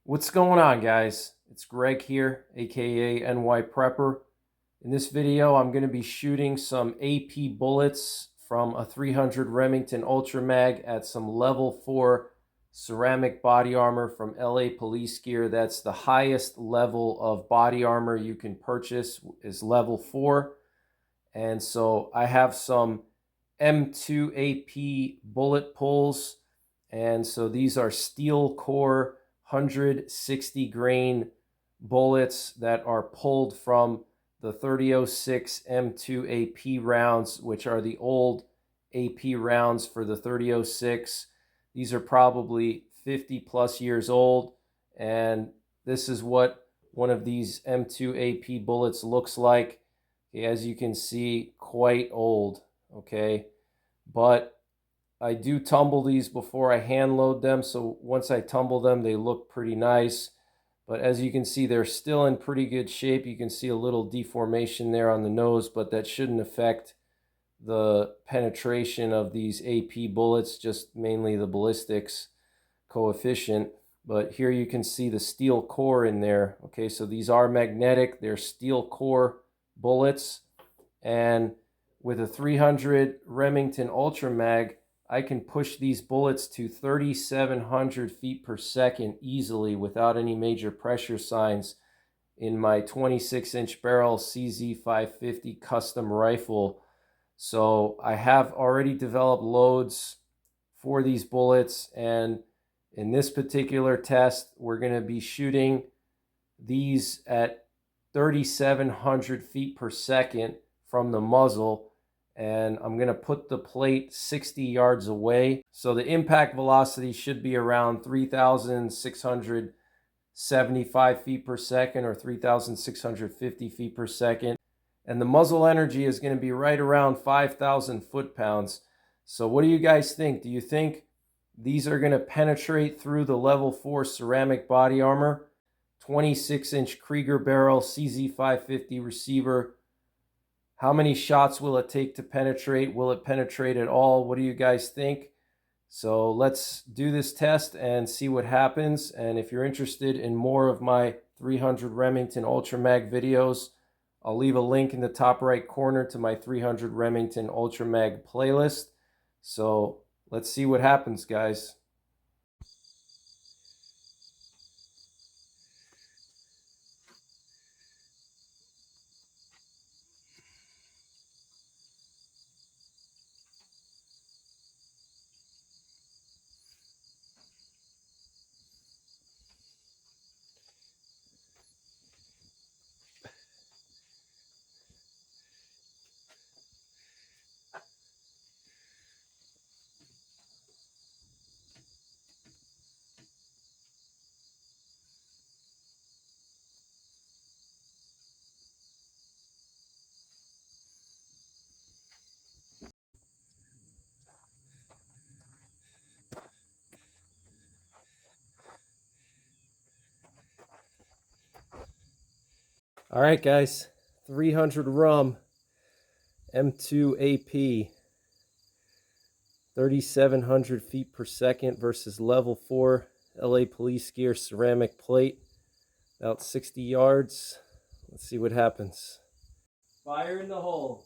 What's going on, guys? It's Greg here, aka NYPrepper. In this video, I'm going to be shooting some AP bullets from a 300 Remington Ultra Mag at some level 4 ceramic body armor from LA Police Gear. That's the highest level of body armor you can purchase, is level 4. And so I have some M2AP bullet pulls, and so these are steel core 160 grain bullets that are pulled from the 3006 M2AP rounds, which are the old AP rounds for the 3006. These are probably 50 plus years old, and this is what one of these M2AP bullets looks like. Okay, as you can see, quite old, okay? But I do tumble these before I hand load them, so once I tumble them, they look pretty nice. But as you can see, they're still in pretty good shape. You can see a little deformation there on the nose, but that shouldn't affect the penetration of these AP bullets, just mainly the ballistics coefficient. But here you can see the steel core in there. Okay, so these are magnetic. They're steel core bullets. And with a 300 Remington Ultra Mag, I can push these bullets to 3,700 feet per second easily without any major pressure signs in my 26-inch barrel CZ550 custom rifle. So I have already developed loads for these bullets, and in this particular test, we're going to be shooting these at 3,700 feet per second from the muzzle. And I'm going to put the plate 60 yards away. So the impact velocity should be around 3,675 feet per second or 3,650 feet per second. And the muzzle energy is going to be right around 5,000 foot-pounds. So what do you guys think? Do you think these are going to penetrate through the level 4 ceramic body armor? 26-inch Krieger barrel, CZ550 receiver. How many shots will it take to penetrate? Will it penetrate at all? What do you guys think? So let's do this test and see what happens. And if you're interested in more of my 300 Remington Ultra Mag videos, I'll leave a link in the top right corner to my 300 Remington Ultra Mag playlist. So let's see what happens, guys. All right, guys, 300 RUM M2AP, 3,700 feet per second versus level 4 LA Police Gear ceramic plate, about 60 yards. Let's see what happens. Fire in the hole.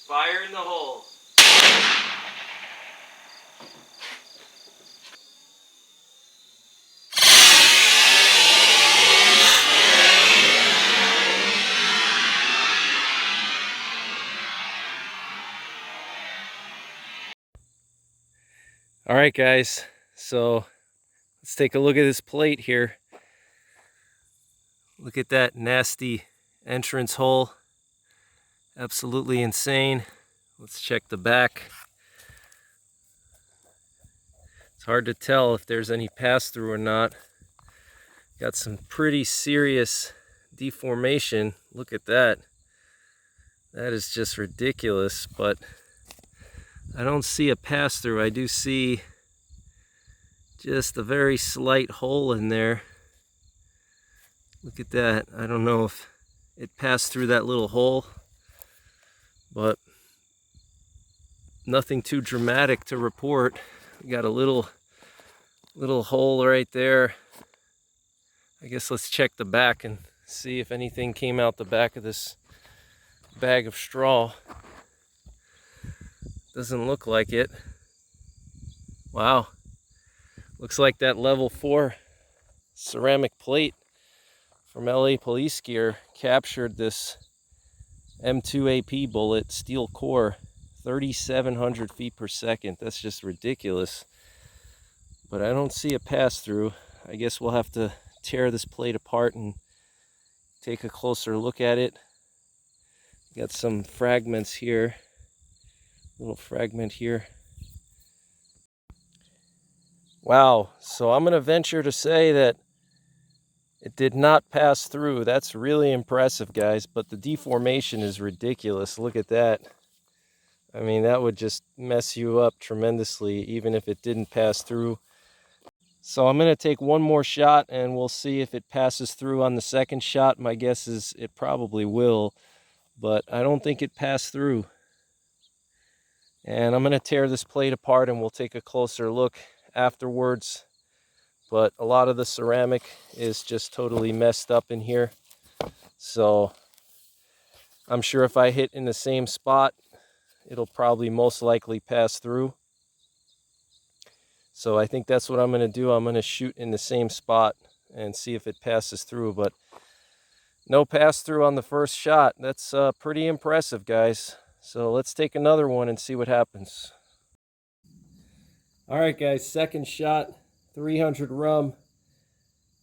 Fire in the hole. All right, guys, so let's take a look at this plate here. Look at that nasty entrance hole. Absolutely insane. Let's check the back. It's hard to tell if there's any pass-through or not. Got some pretty serious deformation. Look at that. That is just ridiculous, but I don't see a pass-through. I do see just a very slight hole in there. Look at that. I don't know if it passed through that little hole, but nothing too dramatic to report. We got a little hole right there. I guess let's check the back and see if anything came out the back of this bag of straw. Doesn't look like it. Wow. Looks like that level 4 ceramic plate from LA Police Gear captured this M2AP bullet, steel core, 3,700 feet per second. That's just ridiculous. But I don't see a pass through. I guess we'll have to tear this plate apart and take a closer look at it. Got some fragments here. Little fragment here. Wow, so I'm going to venture to say that it did not pass through. That's really impressive, guys, but the deformation is ridiculous. Look at that. I mean, that would just mess you up tremendously, even if it didn't pass through. So I'm going to take one more shot, and we'll see if it passes through on the second shot. My guess is it probably will, but I don't think it passed through. And I'm going to tear this plate apart, and we'll take a closer look afterwards. But a lot of the ceramic is just totally messed up in here. So I'm sure if I hit in the same spot, it'll probably most likely pass through. So I think that's what I'm going to do. I'm going to shoot in the same spot and see if it passes through. But no pass through on the first shot. That's pretty impressive, guys. So let's take another one and see what happens. All right, guys, second shot, 300 RUM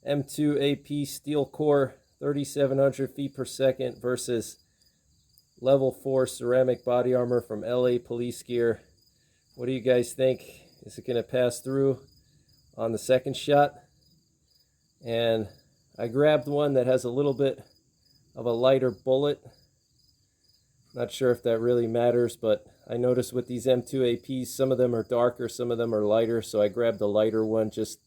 M2AP steel core, 3,700 feet per second versus level 4 ceramic body armor from LA Police Gear. What do you guys think? Is it going to pass through on the second shot? And I grabbed one that has a little bit of a lighter bullet. Not sure if that really matters, but I noticed with these M2APs, some of them are darker, some of them are lighter, so I grabbed the lighter one just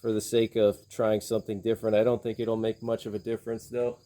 for the sake of trying something different. I don't think it'll make much of a difference, though.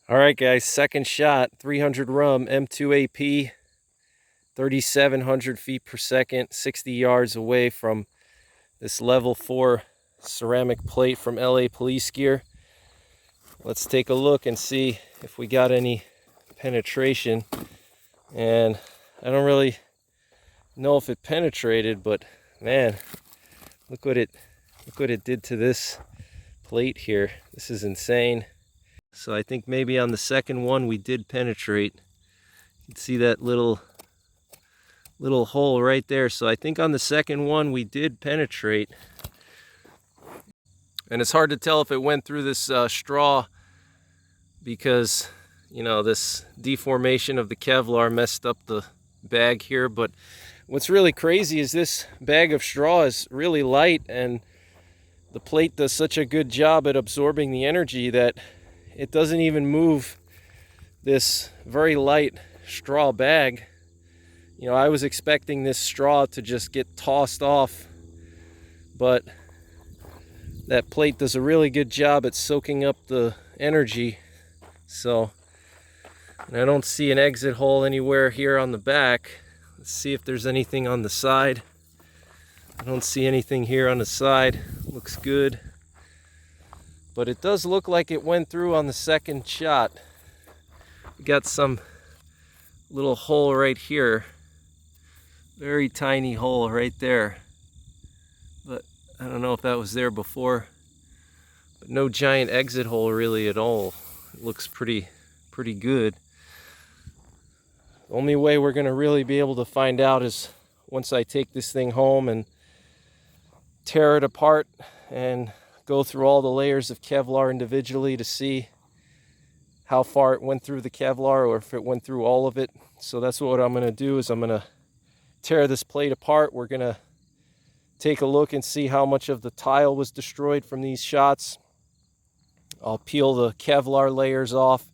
All right, guys, second shot, 300 RUM M2AP, 3,700 feet per second, 60 yards away from this level 4 ceramic plate from LA Police Gear. Let's take a look and see if we got any penetration. And I don't really know if it penetrated, but man, look what it did to this plate here. This is insane. So I think maybe on the second one we did penetrate. You can see that little hole right there. So I think on the second one we did penetrate. And it's hard to tell if it went through this straw because, you know, this deformation of the Kevlar messed up the bag here. But what's really crazy is this bag of straw is really light, and the plate does such a good job at absorbing the energy that it doesn't even move this very light straw bag. You know, I was expecting this straw to just get tossed off, but that plate does a really good job at soaking up the energy. So, and I don't see an exit hole anywhere here on the back. Let's see if there's anything on the side. I don't see anything here on the side. Looks good. But it does look like it went through on the second shot. We got some little hole right here. Very tiny hole right there. But I don't know if that was there before. But no giant exit hole really at all. It looks pretty good. The only way we're gonna really be able to find out is once I take this thing home and tear it apart and go through all the layers of Kevlar individually to see how far it went through the Kevlar or if it went through all of it. So that's what I'm gonna do, is I'm gonna tear this plate apart. We're gonna take a look and see how much of the tile was destroyed from these shots. I'll peel the Kevlar layers off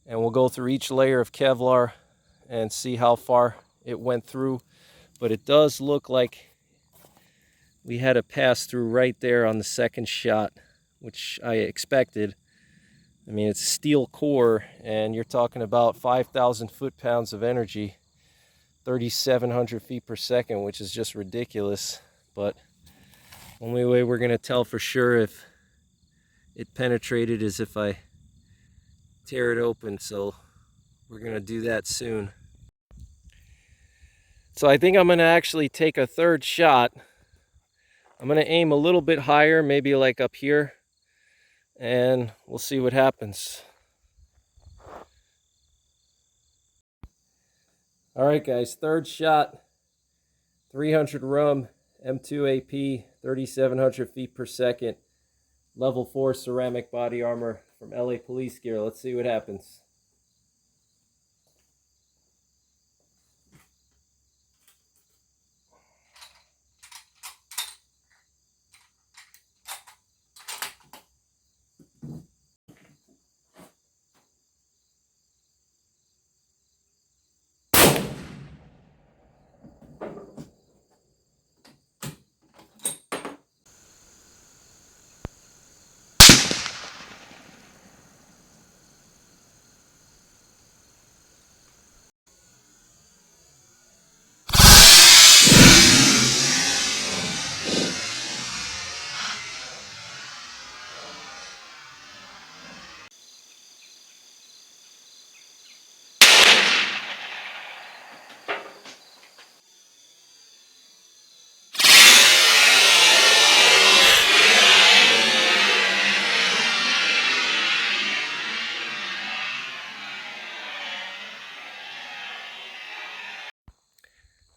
and we'll go through each layer of Kevlar and see how far it went through. But it does look like we had a pass through right there on the second shot, which I expected. I mean, it's steel core and you're talking about 5,000 foot-pounds of energy, 3,700 feet per second, which is just ridiculous. But only way we're gonna tell for sure if it penetrated is if I tear it open, so we're gonna do that soon. So I think I'm gonna actually take a third shot. I'm gonna aim a little bit higher, maybe like up here, and we'll see what happens. All right, guys, third shot, 300 RUM M2AP, 3,700 feet per second, level 4 ceramic body armor from LA Police Gear. Let's see what happens.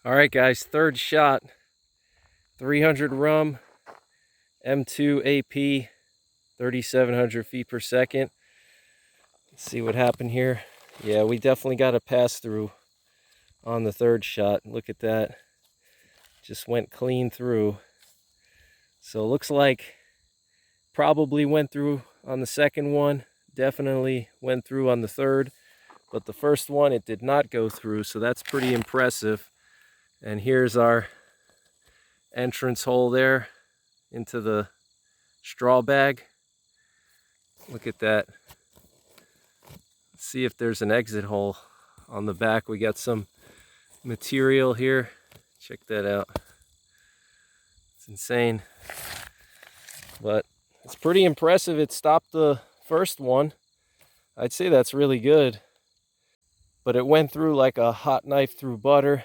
All right, guys, third shot, 300 RUM M2AP, 3,700 feet per second. Let's see what happened here. Yeah, we definitely got a pass through on the third shot. Look at that. Just went clean through. So it looks like probably went through on the second one, definitely went through on the third, but the first one it did not go through, so that's pretty impressive. And here's our entrance hole there into the straw bag. Look at that. Let's see if there's an exit hole on the back. We got some material here. Check that out. It's insane. But it's pretty impressive. It stopped the first one. I'd say that's really good. But it went through like a hot knife through butter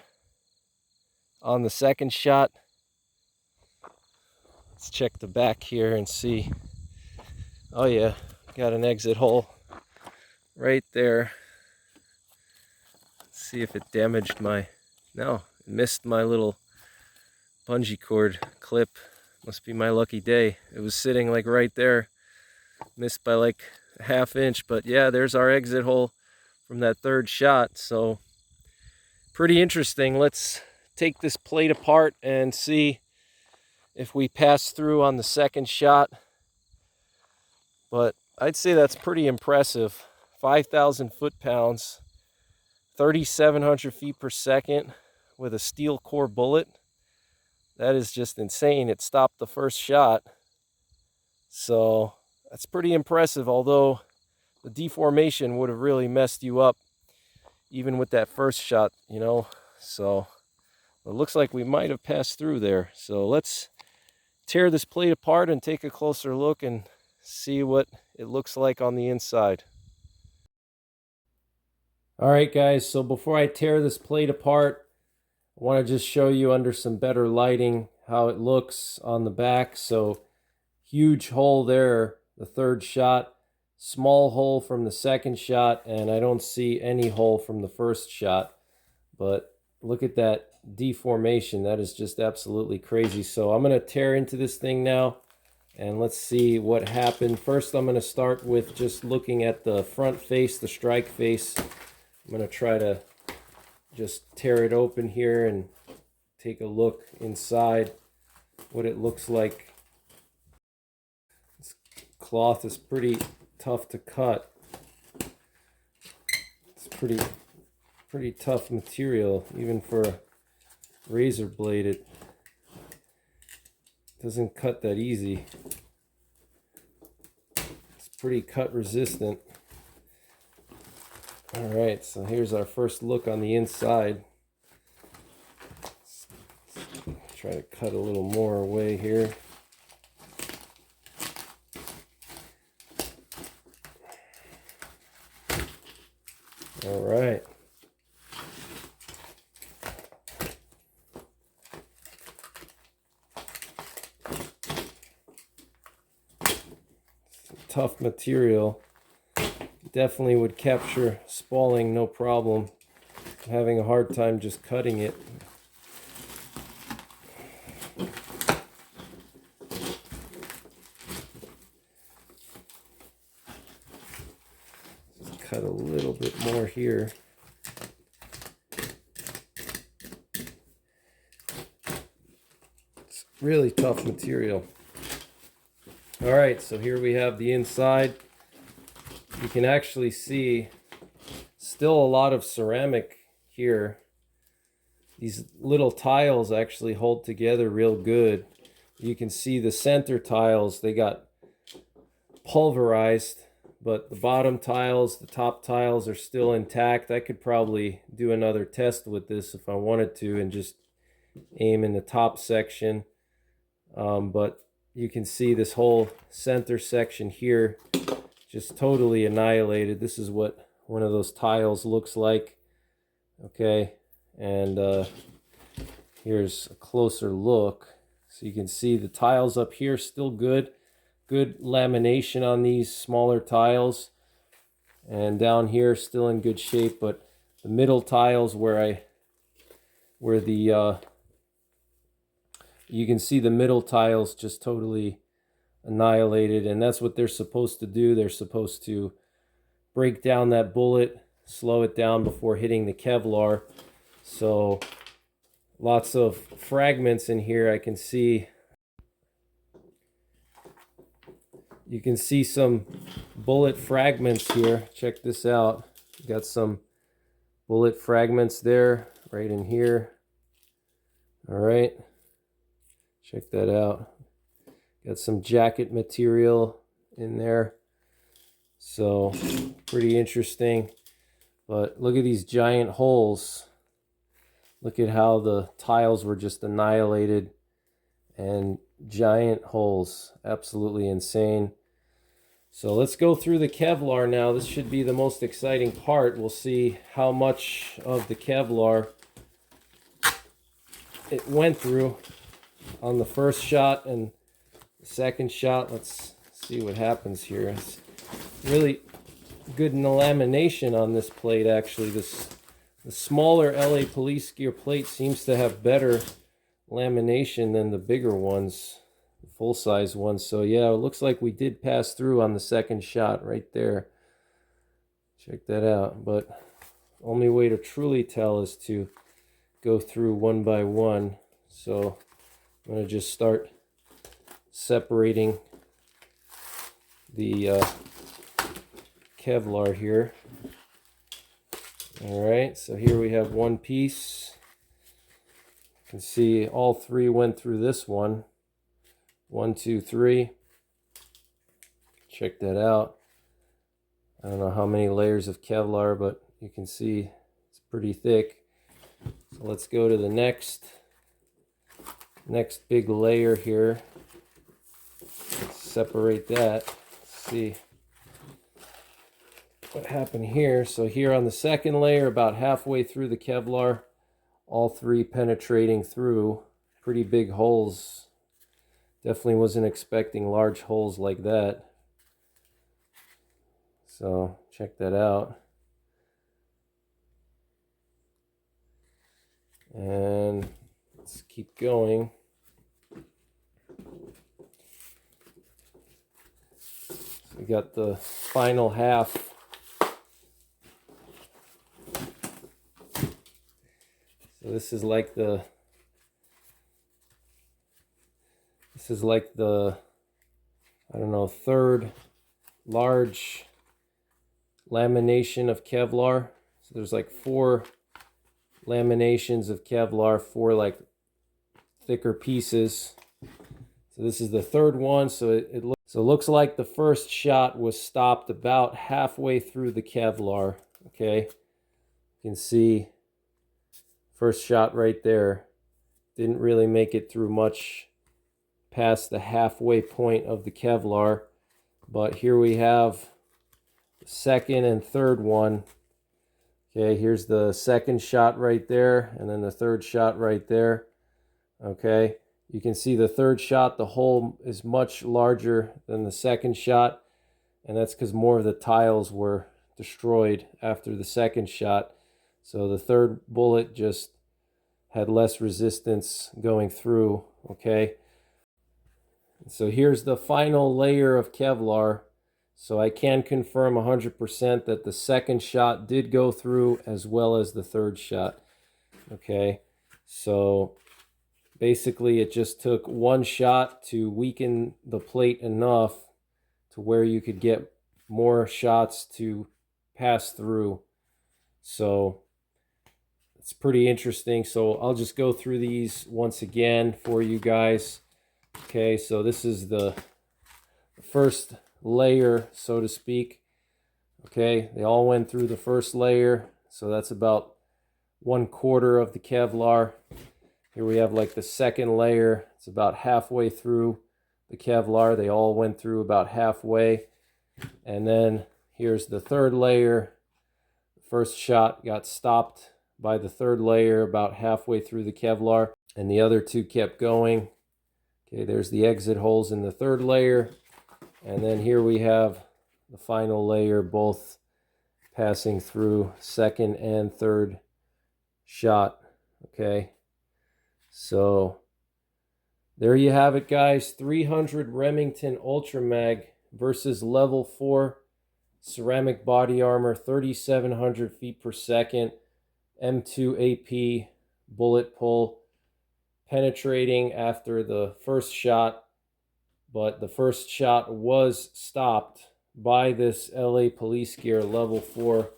on the second shot. Let's check the back here and see. Oh yeah, got an exit hole right there. Let's see if it damaged my, no, it missed my little bungee cord clip. Must be my lucky day. It was sitting like right there. Missed by like a ½ inch, but yeah, there's our exit hole from that third shot. So pretty interesting. Let's take this plate apart and see if we pass through on the second shot. But I'd say that's pretty impressive. 5,000 foot-pounds, 3,700 feet per second with a steel core bullet. That is just insane. It stopped the first shot. So that's pretty impressive, although the deformation would have really messed you up even with that first shot, you know. So it looks like we might have passed through there. So let's tear this plate apart and take a closer look and see what it looks like on the inside. All right, guys, so before I tear this plate apart, I want to just show you under some better lighting how it looks on the back. So huge hole there, the third shot, small hole from the second shot, and I don't see any hole from the first shot. But look at that deformation. That is just absolutely crazy. So I'm going to tear into this thing now, and let's see what happened. First, I'm going to start with just looking at the front face, the strike face. I'm going to try to just tear it open here and take a look inside what it looks like. This cloth is pretty tough to cut. It's pretty tough material, even for a razor blade. It doesn't cut that easy. It's pretty cut resistant. All right, so here's our first look on the inside. Let's try to cut a little more away here. All right. Tough material. Definitely would capture spalling no problem. I'm having a hard time just cutting it. Just cut a little bit more here. It's really tough material. All right, so here we have the inside. You can actually see still a lot of ceramic here. These little tiles actually hold together real good. You can see the center tiles, they got pulverized, but the bottom tiles, the top tiles are still intact. I could probably do another test with this if I wanted to and just aim in the top section. But you can see this whole center section here just totally annihilated. This is what one of those tiles looks like. Okay, and here's a closer look. So you can see the tiles up here still good. Good lamination on these smaller tiles. And down here still in good shape, but the middle tiles you can see the middle tiles just totally annihilated, and that's what they're supposed to do. They're supposed to break down that bullet, slow it down before hitting the Kevlar. So lots of fragments in here. I can see, you can see some bullet fragments here. Check this out. Got some bullet fragments there, right in here. All right, check that out. Got some jacket material in there. So pretty interesting. But look at these giant holes. Look at how the tiles were just annihilated. And giant holes. Absolutely insane. So let's go through the Kevlar now. This should be the most exciting part. We'll see how much of the Kevlar it went through on the first shot and second shot. Let's see what happens here. It's really good lamination on this plate, actually. The smaller LA Police Gear plate seems to have better lamination than the bigger ones, the full-size ones. So yeah, it looks like we did pass through on the second shot right there. Check that out. But only way to truly tell is to go through one by one. So I'm going to just start separating the Kevlar here. All right, so here we have one piece. You can see all three went through this one. 1, 2, 3. Check that out. I don't know how many layers of Kevlar, but you can see it's pretty thick. So let's go to the next big layer here. Separate that. Let's see what happened here. So here on the second layer, about halfway through the Kevlar, all three penetrating through. Pretty big holes. Definitely wasn't expecting large holes like that. So check that out. And let's keep going. So we got the final half. So this is like the I don't know, third large lamination of Kevlar. So there's like 4 laminations of Kevlar, 4 like thicker pieces. So this is the third one. So it looks like the first shot was stopped about halfway through the Kevlar. Okay, you can see first shot right there. Didn't really make it through much past the halfway point of the Kevlar, but here we have the second and third one. Okay, here's the second shot right there, and then the third shot right there. Okay, you can see the third shot, the hole is much larger than the second shot, and that's because more of the tiles were destroyed after the second shot. So the third bullet just had less resistance going through. Okay, so here's the final layer of Kevlar. So I can confirm 100% that the second shot did go through as well as the third shot. Okay, so basically it just took one shot to weaken the plate enough to where you could get more shots to pass through. So it's pretty interesting. So I'll just go through these once again for you guys. Okay, so this is the first layer, so to speak. Okay, they all went through the first layer, so that's about 1/4 of the Kevlar. Here we have like the second layer. It's about halfway through the Kevlar. They all went through about halfway. And then here's the third layer. The first shot got stopped by the third layer about halfway through the Kevlar, and the other two kept going. Okay, there's the exit holes in the third layer. And then here we have the final layer, both passing through second and third shot. Okay, so there you have it, guys. 300 Remington Ultra Mag versus level 4 ceramic body armor, 3,700 feet per second, M2AP bullet pull, penetrating after the first shot, but the first shot was stopped by this LA Police Gear level 4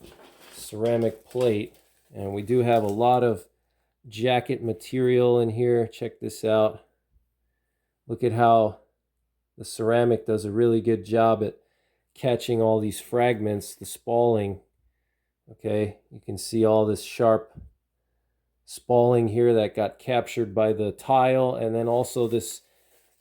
ceramic plate. And we do have a lot of jacket material in here. Check this out. Look at how the ceramic does a really good job at catching all these fragments, the spalling. Okay, you can see all this sharp spalling here that got captured by the tile, and then also this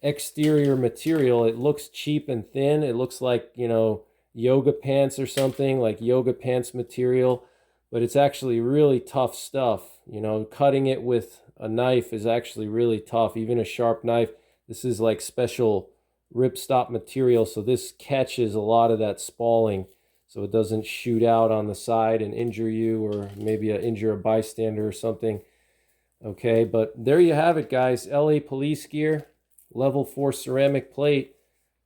exterior material. It looks cheap and thin. It looks like, you know, yoga pants or something, like yoga pants material, but it's actually really tough stuff. You know, cutting it with a knife is actually really tough, even a sharp knife. This is like special ripstop material, so this catches a lot of that spalling, so it doesn't shoot out on the side and injure you, or maybe injure a bystander or something. Okay, but there you have it, guys. LA Police Gear, level 4 ceramic plate,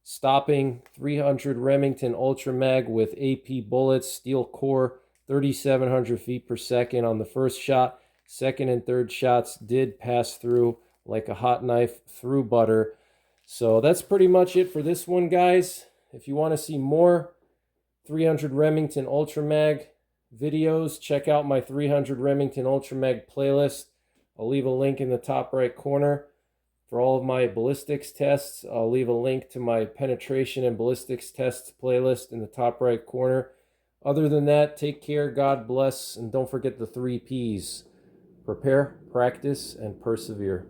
stopping 300 Remington Ultra Mag with AP bullets, steel core, 3,700 feet per second on the first shot. Second and third shots did pass through like a hot knife through butter. So that's pretty much it for this one, guys. If you want to see more 300 Remington Ultra Mag videos, check out my 300 Remington Ultra Mag playlist. I'll leave a link in the top right corner for all of my ballistics tests. I'll leave a link to my penetration and ballistics tests playlist in the top right corner. Other than that, take care, God bless, and don't forget the 3 Ps. Prepare, practice, and persevere.